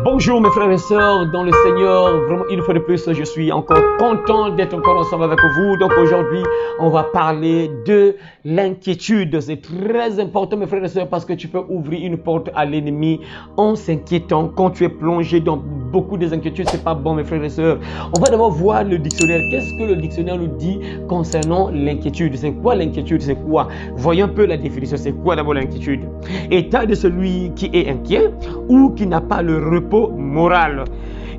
Bonjour mes frères et sœurs dans le Seigneur, vraiment une fois de plus je suis encore content d'être encore ensemble avec vous. Donc aujourd'hui on va parler de l'inquiétude. C'est très important mes frères et sœurs parce que tu peux ouvrir une porte à l'ennemi en s'inquiétant. Quand tu es plongé dans beaucoup des inquiétudes, c'est pas bon mes frères et sœurs. On va d'abord voir le dictionnaire. Qu'est-ce que le dictionnaire nous dit concernant l'inquiétude? C'est quoi l'inquiétude? C'est quoi? Voyons un peu la définition. C'est quoi d'abord l'inquiétude? État de celui qui est inquiet ou qui n'a pas le repos moral.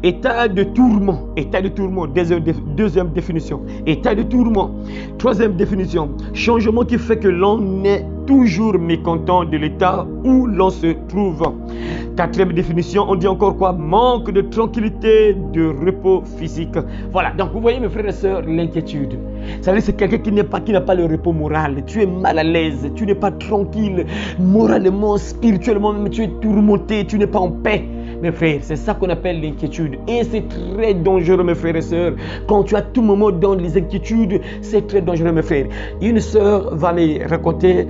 État de tourment. Deuxième définition. État de tourment. Troisième définition. Changement qui fait que l'on est toujours mécontent de l'état où l'on se trouve. Quatrième définition, on dit encore quoi? Manque de tranquillité, de repos physique. Voilà, donc vous voyez mes frères et sœurs, l'inquiétude. Ça veut dire c'est quelqu'un qui n'a pas le repos moral. Tu es mal à l'aise, tu n'es pas tranquille, moralement, spirituellement, même tu es tourmenté, tu n'es pas en paix. Mes frères, c'est ça qu'on appelle l'inquiétude. Et c'est très dangereux, mes frères et sœurs. Quand tu as tout moment dans les inquiétudes, c'est très dangereux, mes frères. Une sœur va me raconter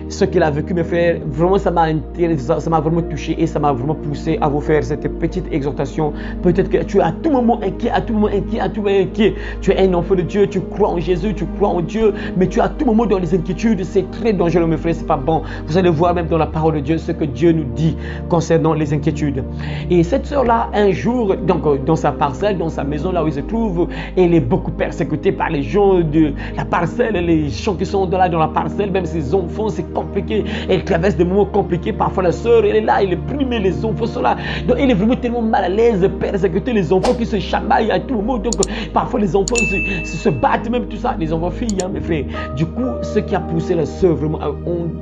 ce qu'elle a vécu, mes frères. Vraiment, ça m'a vraiment touché et ça m'a vraiment poussé à vous faire cette petite exhortation. Peut-être que tu es à tout moment inquiet, à tout moment inquiet. Tu es un enfant de Dieu, tu crois en Jésus, tu crois en Dieu, mais tu es à tout moment dans les inquiétudes. C'est très dangereux, mes frères, c'est pas bon. Vous allez voir même dans la parole de Dieu ce que Dieu nous dit concernant les inquiétudes. Et cette sœur-là, un jour, donc dans sa parcelle, dans sa maison là où il se trouve, elle est beaucoup persécutée par les gens de la parcelle, les gens qui sont dans la parcelle, même ses enfants, c'est compliqué. Elle traverse des moments compliqués. Parfois la sœur, elle est là, elle est primée, les enfants sont là. Donc elle est vraiment tellement mal à l'aise, persécutée, les enfants qui se chamaillent à tout moment. Donc parfois les enfants se battent, même tout ça, les enfants filles, hein, mes frères. Du coup, ce qui a poussé la sœur vraiment,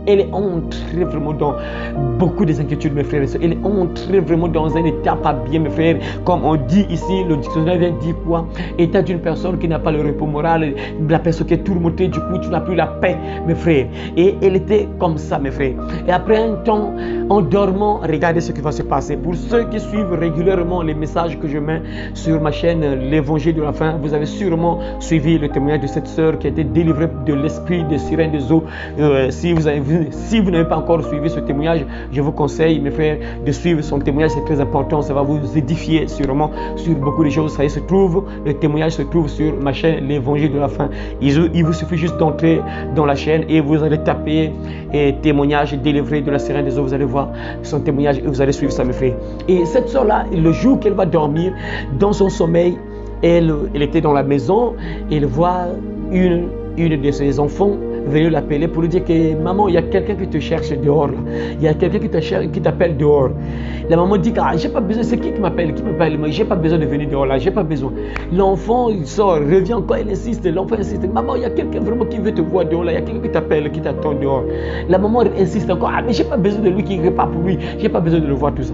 elle est entrée vraiment dans beaucoup des inquiétudes, mes frères et sœurs. Elle est entrée vraiment dans un état pas bien, mes frères. Comme on dit ici, le dictionnaire vient dire quoi? État d'une personne qui n'a pas le repos moral, la personne qui est tourmentée, du coup tu n'as plus la paix, mes frères. Et elle était comme ça, mes frères. Et après un temps, en dormant, regardez ce qui va se passer. Pour ceux qui suivent régulièrement les messages que je mets sur ma chaîne L'Évangile de la fin, vous avez sûrement suivi le témoignage de cette sœur qui a été délivrée de l'esprit de sirène des eaux. Si vous n'avez pas encore suivi ce témoignage, je vous conseille, mes frères, de suivre son témoignage. C'est très important, ça va vous édifier sûrement sur beaucoup de choses. Ça y se trouve, le témoignage se trouve sur ma chaîne L'Évangile de la fin. Il vous suffit juste d'entrer dans la chaîne et vous allez taper témoignage délivré de la sirène des eaux. Vous allez voir son témoignage et vous allez suivre ça, mes frères. Et cette soeur-là, le jour qu'elle va dormir, dans son sommeil, elle était dans la maison et elle voit une de ses enfants venir l'appeler pour lui dire que maman, il y a quelqu'un qui te cherche dehors là. Il y a quelqu'un qui t'appelle dehors. La maman dit j'ai pas besoin, c'est qui m'appelle? Moi, j'ai pas besoin de venir dehors là, j'ai pas besoin. L'enfant il sort, revient encore, il insiste, l'enfant insiste, maman, il y a quelqu'un vraiment qui veut te voir dehors là, il y a quelqu'un qui t'appelle, qui t'attend dehors. La maman insiste encore, mais j'ai pas besoin de lui qui répare pour lui, j'ai pas besoin de le voir, tout ça.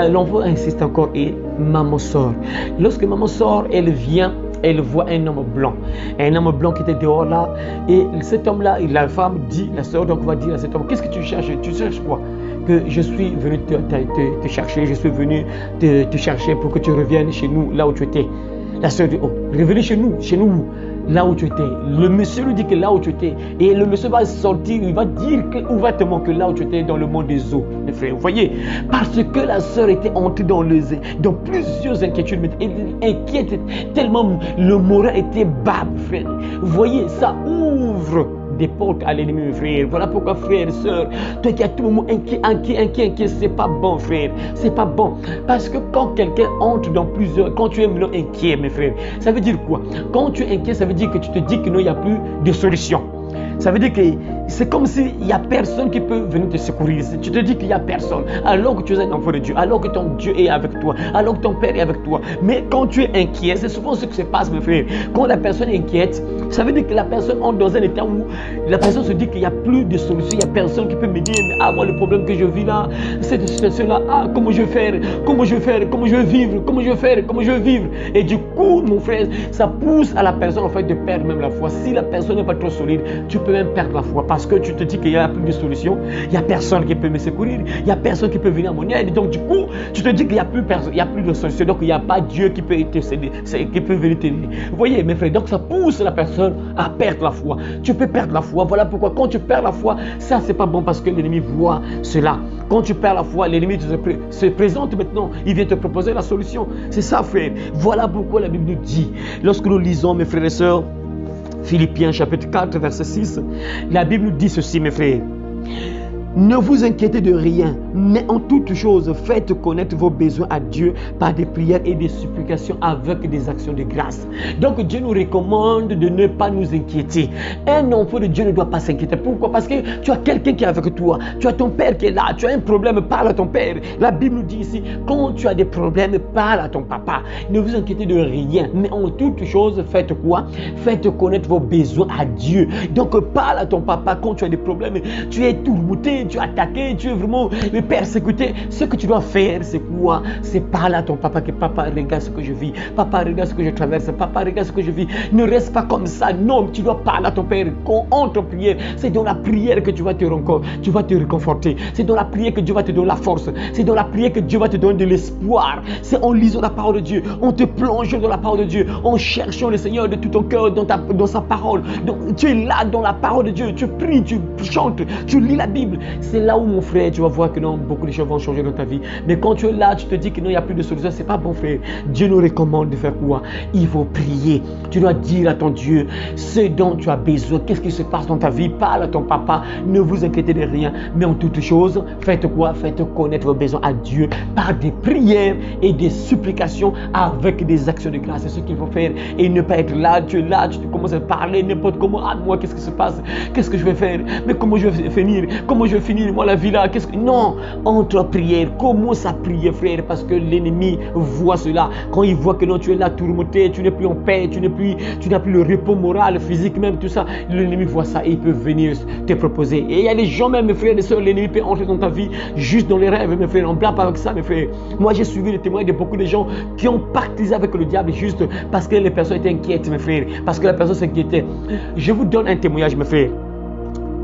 L'enfant insiste encore et maman sort. Lorsque maman sort, elle vient. Elle voit un homme blanc qui était dehors là. Et cet homme-là, la femme dit, la sœur donc va dire à cet homme, qu'est-ce que tu cherches? Tu cherches quoi? Que je suis venu te chercher, je suis venu te chercher pour que tu reviennes chez nous, là où tu étais. La sœur dit, revenez chez nous là où tu étais. Le monsieur lui dit que là où tu étais. Et le monsieur va sortir, il va dire ouvertement que là où tu étais dans le monde des eaux. Mes frères, vous voyez, parce que la sœur était entrée dans plusieurs inquiétudes. Elle inquiète tellement, le moral était bas, frère. Vous voyez, ça ouvre des portes à l'ennemi, frère. Voilà pourquoi, frère, sœur, toi qui as tout le monde inquiet, c'est pas bon, frère. C'est pas bon. Parce que quand quelqu'un entre quand tu es maintenant inquiet, mes frères, ça veut dire quoi? Quand tu es inquiet, ça veut dire que tu te dis que non, il n'y a plus de solution. Ça veut dire que c'est comme s'il n'y a personne qui peut venir te secourir. Tu te dis qu'il n'y a personne. Alors que tu es un enfant de Dieu, alors que ton Dieu est avec toi, alors que ton Père est avec toi. Mais quand tu es inquiet, c'est souvent ce qui se passe, mes frères. Quand la personne est inquiète, ça veut dire que la personne entre dans un état où la personne se dit qu'il n'y a plus de solution. Il n'y a personne qui peut me dire, moi le problème que je vis là, cette situation-là, comment je vais faire, comment je vais vivre. Et du coup, mon frère, ça pousse à la personne en fait de perdre même la foi. Si la personne n'est pas trop solide, tu peux même perdre la foi. parce que tu te dis qu'il n'y a plus de solution, il n'y a personne qui peut me secourir, il n'y a personne qui peut venir à mon aide. Donc du coup, tu te dis qu'il n'y a plus de solution, donc il n'y a pas Dieu qui peut qui peut venir t'aider. Vous voyez mes frères, donc ça pousse la personne à perdre la foi. Tu peux perdre la foi. Voilà pourquoi quand tu perds la foi, ça c'est pas bon parce que l'ennemi voit cela. Quand tu perds la foi, l'ennemi se présente maintenant, il vient te proposer la solution. C'est ça frère. Voilà pourquoi la Bible nous dit, lorsque nous lisons mes frères et sœurs, Philippiens chapitre 4 verset 6, la Bible nous dit ceci mes frères. Ne vous inquiétez de rien, mais en toute chose, faites connaître vos besoins à Dieu par des prières et des supplications avec des actions de grâce. Donc Dieu nous recommande de ne pas nous inquiéter. Un enfant de Dieu ne doit pas s'inquiéter. Pourquoi? Parce que tu as quelqu'un qui est avec toi. Tu as ton père qui est là. Tu as un problème, parle à ton père. La Bible nous dit ici, quand tu as des problèmes, parle à ton papa. Ne vous inquiétez de rien, mais en toute chose, faites quoi? Faites connaître vos besoins à Dieu. Donc parle à ton papa quand tu as des problèmes. Tu es tourmenté, tu es attaqué, tu es vraiment persécuté. Ce que tu dois faire, c'est quoi? C'est parler à ton papa que papa, regarde ce que je vis. Papa, regarde ce que je traverse. Papa, regarde ce que je vis. Ne reste pas comme ça. Non, tu dois parler à ton père. Quand on te prière, c'est dans la prière que tu vas te réconforter. C'est dans la prière que Dieu va te donner la force. C'est dans la prière que Dieu va te donner de l'espoir. C'est en lisant la parole de Dieu, en te plongeant dans la parole de Dieu, en cherchant le Seigneur de tout ton cœur dans sa parole. Donc, tu es là dans la parole de Dieu. Tu pries, tu chantes, tu lis la Bible. C'est là où mon frère, tu vas voir que non, beaucoup de choses vont changer dans ta vie. Mais quand tu es là, tu te dis que non, il n'y a plus de solution, c'est pas bon frère. Dieu nous recommande de faire quoi? Il faut prier. Tu dois dire à ton Dieu ce dont tu as besoin. Qu'est-ce qui se passe dans ta vie? Parle à ton papa. Ne vous inquiétez de rien. Mais en toute chose, faites quoi? Faites connaître vos besoins à Dieu par des prières et des supplications avec des actions de grâce. C'est ce qu'il faut faire. Et ne pas être là, tu es là, tu commences à parler n'importe comment. Ah, moi, qu'est-ce qui se passe? Qu'est-ce que je vais faire? Mais comment je vais finir? Comment je vais finir moi la vie là? Non, entre prière, commence à prier frère, parce que l'ennemi voit cela. Quand il voit que non, tu es là tourmenté, tu n'es plus en paix, tu n'as plus le repos moral, physique même, tout ça, l'ennemi voit ça et il peut venir te proposer. Et il y a des gens même mes frères et sœurs, l'ennemi peut entrer dans ta vie juste dans les rêves mes frères, on ne blague pas avec ça mes frères. Moi j'ai suivi les témoignages de beaucoup de gens qui ont pactisé avec le diable juste parce que les personnes étaient inquiètes mes frères, parce que la personne s'inquiétait. Je vous donne un témoignage mes frères.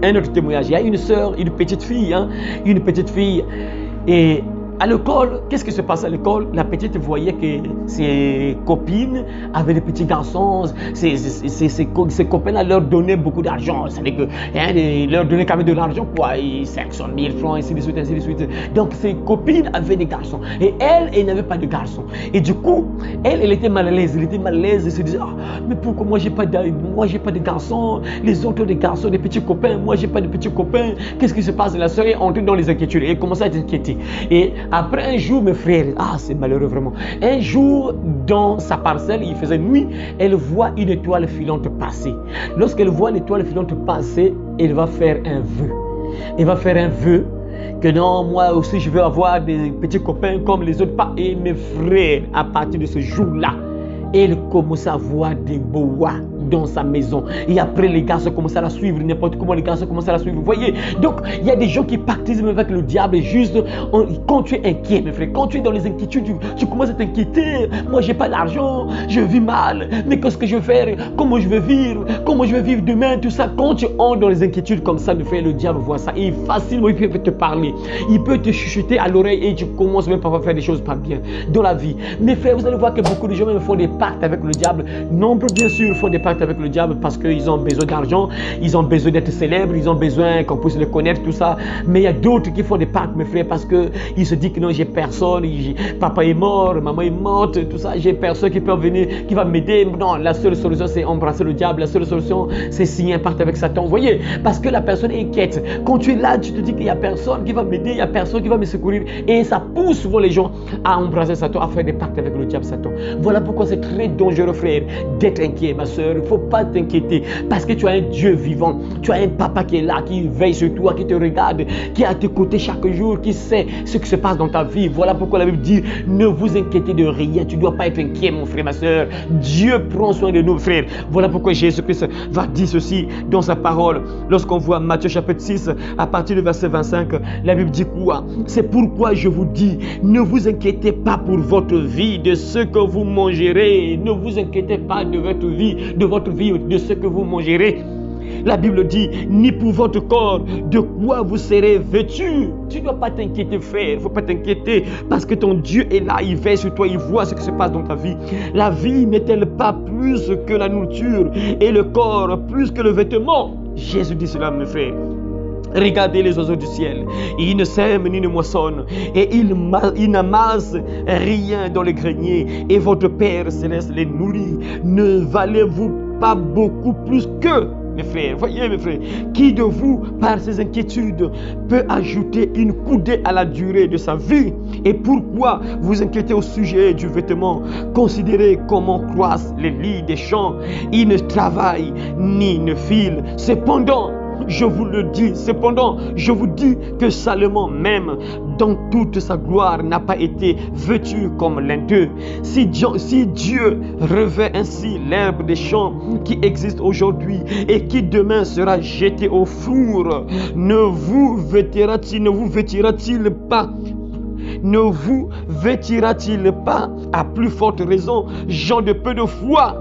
Un autre témoignage, il y a une sœur, une petite fille, et à l'école, qu'est-ce qui se passe à l'école? La petite voyait que ses copines avaient des petits garçons, ses copains leur donnaient beaucoup d'argent, c'est-à-dire que leur donnaient quand même de l'argent, quoi, 500 000 francs, ainsi de suite, ainsi de suite. Donc ses copines avaient des garçons, et elle n'avait pas de garçons. Et du coup, elle était mal à l'aise, elle se disait, mais pourquoi moi j'ai pas de garçons, les autres ont des garçons, des petits copains, moi j'ai pas de petits copains, qu'est-ce qui se passe? La sœur est entrée dans les inquiétudes, et elle commençait à être inquiétée. Et après un jour, mes frères, c'est malheureux vraiment. Un jour, dans sa parcelle, il faisait nuit, elle voit une étoile filante passer. Lorsqu'elle voit l'étoile filante passer, elle va faire un vœu. Elle va faire un vœu que non, moi aussi je veux avoir des petits copains comme les autres. Et mes frères, à partir de ce jour-là, elle commence à voir des boas dans sa maison. Et après, les garçons commencent à la suivre, n'importe comment, les garçons commencent à la suivre. Vous voyez? Donc, il y a des gens qui pactisent avec le diable juste quand tu es inquiet, mes frères. Quand tu es dans les inquiétudes, tu commences à t'inquiéter. Moi, j'ai pas d'argent, je vis mal. Mais qu'est-ce que je vais faire? Comment je vais vivre? Comment je vais vivre demain? Tout ça. Quand tu entres dans les inquiétudes comme ça, mes frères, le diable voit ça. Et facilement, il peut te parler. Il peut te chuchoter à l'oreille et tu commences même à faire des choses pas bien dans la vie. Mes frères, vous allez voir que beaucoup de gens même font des pactes avec le diable. Nombre, bien sûr, font des pactes avec le diable parce qu'ils ont besoin d'argent, ils ont besoin d'être célèbres, ils ont besoin qu'on puisse les connaître, tout ça. Mais il y a d'autres qui font des pactes, mes frères, parce qu'ils se disent que non, j'ai personne, papa est mort, maman est morte, tout ça, j'ai personne qui peut venir, qui va m'aider. Non, la seule solution, c'est embrasser le diable. La seule solution, c'est signer un pacte avec Satan. Vous voyez, parce que la personne est inquiète. Quand tu es là, tu te dis qu'il n'y a personne qui va m'aider, il n'y a personne qui va me secourir. Et ça pousse souvent les gens à embrasser Satan, à faire des pactes avec le diable, Satan. Voilà pourquoi c'est très dangereux, frère, d'être inquiet, ma soeur. Il ne faut pas t'inquiéter parce que tu as un Dieu vivant. Tu as un papa qui est là, qui veille sur toi, qui te regarde, qui est à tes côtés chaque jour, qui sait ce qui se passe dans ta vie. Voilà pourquoi la Bible dit, ne vous inquiétez de rien. Tu ne dois pas être inquiet, mon frère, ma soeur. Dieu prend soin de nous, frères. Voilà pourquoi Jésus-Christ va dire ceci dans sa parole. Lorsqu'on voit Matthieu chapitre 6, à partir du verset 25, la Bible dit quoi? C'est pourquoi je vous dis, ne vous inquiétez pas pour votre vie, de ce que vous mangerez. Ne vous inquiétez pas de votre vie, de ce que vous mangerez. La Bible dit, ni pour votre corps, de quoi vous serez vêtus. Tu ne dois pas t'inquiéter, frère. Il ne faut pas t'inquiéter parce que ton Dieu est là, il veille sur toi, il voit ce qui se passe dans ta vie. La vie n'est-elle pas plus que la nourriture et le corps plus que le vêtement? Jésus dit cela, mes frères. Regardez les oiseaux du ciel, ils ne sèment ni ne moissonnent, et ils n'amassent rien dans les greniers, et votre Père céleste les nourrit. Ne valez-vous pas beaucoup plus qu'eux, mes frères? Voyez, mes frères, qui de vous, par ses inquiétudes, peut ajouter une coudée à la durée de sa vie? Et pourquoi vous inquiétez au sujet du vêtement? Considérez comment croissent les lys des champs. Ils ne travaillent ni ne filent. Cependant, je vous le dis, je vous dis que Salomon même, dans toute sa gloire, n'a pas été vêtu comme l'un d'eux. Si Dieu revêt ainsi l'herbe des champs qui existe aujourd'hui et qui demain sera jetée au four, ne vous vêtira-t-il pas à plus forte raison, gens de peu de foi?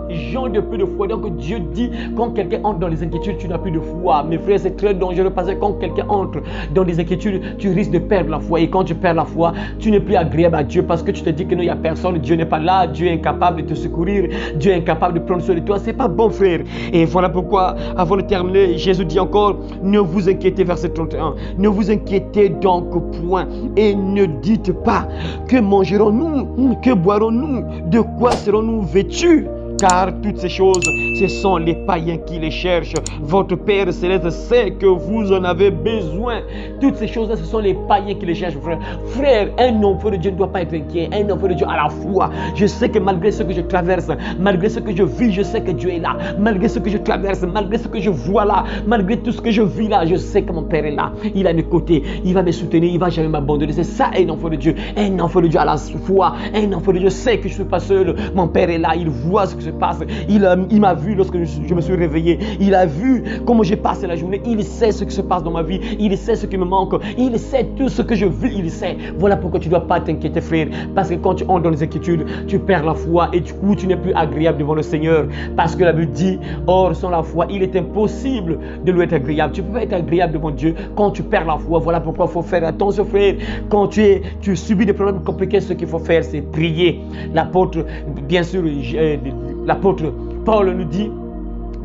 Donc Dieu dit, quand quelqu'un entre dans les inquiétudes, tu n'as plus de foi. Mes frères, c'est très dangereux parce que quand quelqu'un entre dans les inquiétudes, tu risques de perdre la foi. Et quand tu perds la foi, tu n'es plus agréable à Dieu parce que tu te dis que non, il n'y a personne, Dieu n'est pas là, Dieu est incapable de te secourir, Dieu est incapable de prendre soin de toi. C'est pas bon, frère. Et voilà pourquoi, avant de terminer, Jésus dit encore, ne vous inquiétez, verset 31, ne vous inquiétez donc point et ne dites pas, que mangerons-nous, que boirons-nous, de quoi serons-nous vêtus? Car toutes ces choses, ce sont les païens qui les cherchent. Votre Père Céleste sait que vous en avez besoin. Toutes ces choses-là, ce sont les païens qui les cherchent, frère. Frère, un enfant de Dieu ne doit pas être inquiet. Un enfant de Dieu a la foi. Je sais que malgré ce que je traverse, malgré ce que je vis, je sais que Dieu est là. Malgré ce que je traverse, malgré ce que je vois là, malgré tout ce que je vis là, je sais que mon Père est là. Il est à mes côtés. Il va me soutenir. Il ne va jamais m'abandonner. C'est ça, un enfant de Dieu. Un enfant de Dieu a la foi. Un enfant de Dieu sait que je ne suis pas seul. Mon Père est là. Il voit ce que se passe. Il m'a vu lorsque je me suis réveillé. Il a vu comment j'ai passé la journée. Il sait ce qui se passe dans ma vie. Il sait ce qui me manque. Il sait tout ce que je vis. Il sait. Voilà pourquoi tu ne dois pas t'inquiéter, frère. Parce que quand tu entres dans les inquiétudes, tu perds la foi et du coup, tu n'es plus agréable devant le Seigneur. Parce que la Bible dit, or, sans la foi, il est impossible de lui être agréable. Tu peux pas être agréable devant Dieu quand tu perds la foi. Voilà pourquoi il faut faire attention, frère. Quand tu subis des problèmes compliqués, ce qu'il faut faire, c'est prier. L'apôtre, bien sûr, l'apôtre Paul nous dit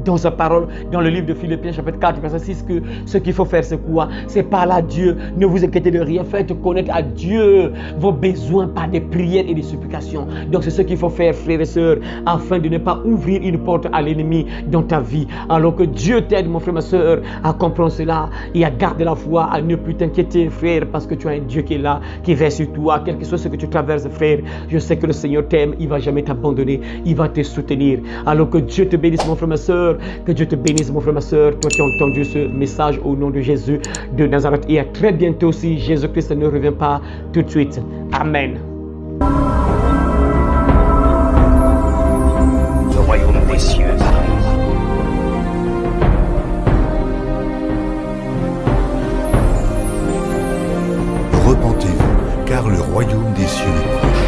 dans sa parole, dans le livre de Philippiens chapitre 4 verset 6, que ce qu'il faut faire c'est quoi? C'est parler à Dieu. Ne vous inquiétez de rien, faites connaître à Dieu vos besoins par des prières et des supplications. Donc c'est ce qu'il faut faire, frères et sœurs, afin de ne pas ouvrir une porte à l'ennemi dans ta vie. Alors que Dieu t'aide, mon frère, ma sœur, à comprendre cela et à garder la foi, à ne plus t'inquiéter, frère, parce que tu as un Dieu qui est là, qui veille sur toi, quel que soit ce que tu traverses, frère. Je sais que le Seigneur t'aime, il ne va jamais t'abandonner, il va te soutenir. Alors que Dieu te bénisse, mon frère, ma sœur. Que Dieu te bénisse, mon frère, ma soeur. Toi qui as entendu ce message au nom de Jésus de Nazareth. Et à très bientôt si Jésus-Christ ne revient pas tout de suite. Amen. Le royaume des cieux arrive. Repentez-vous, car le royaume des cieux est proche.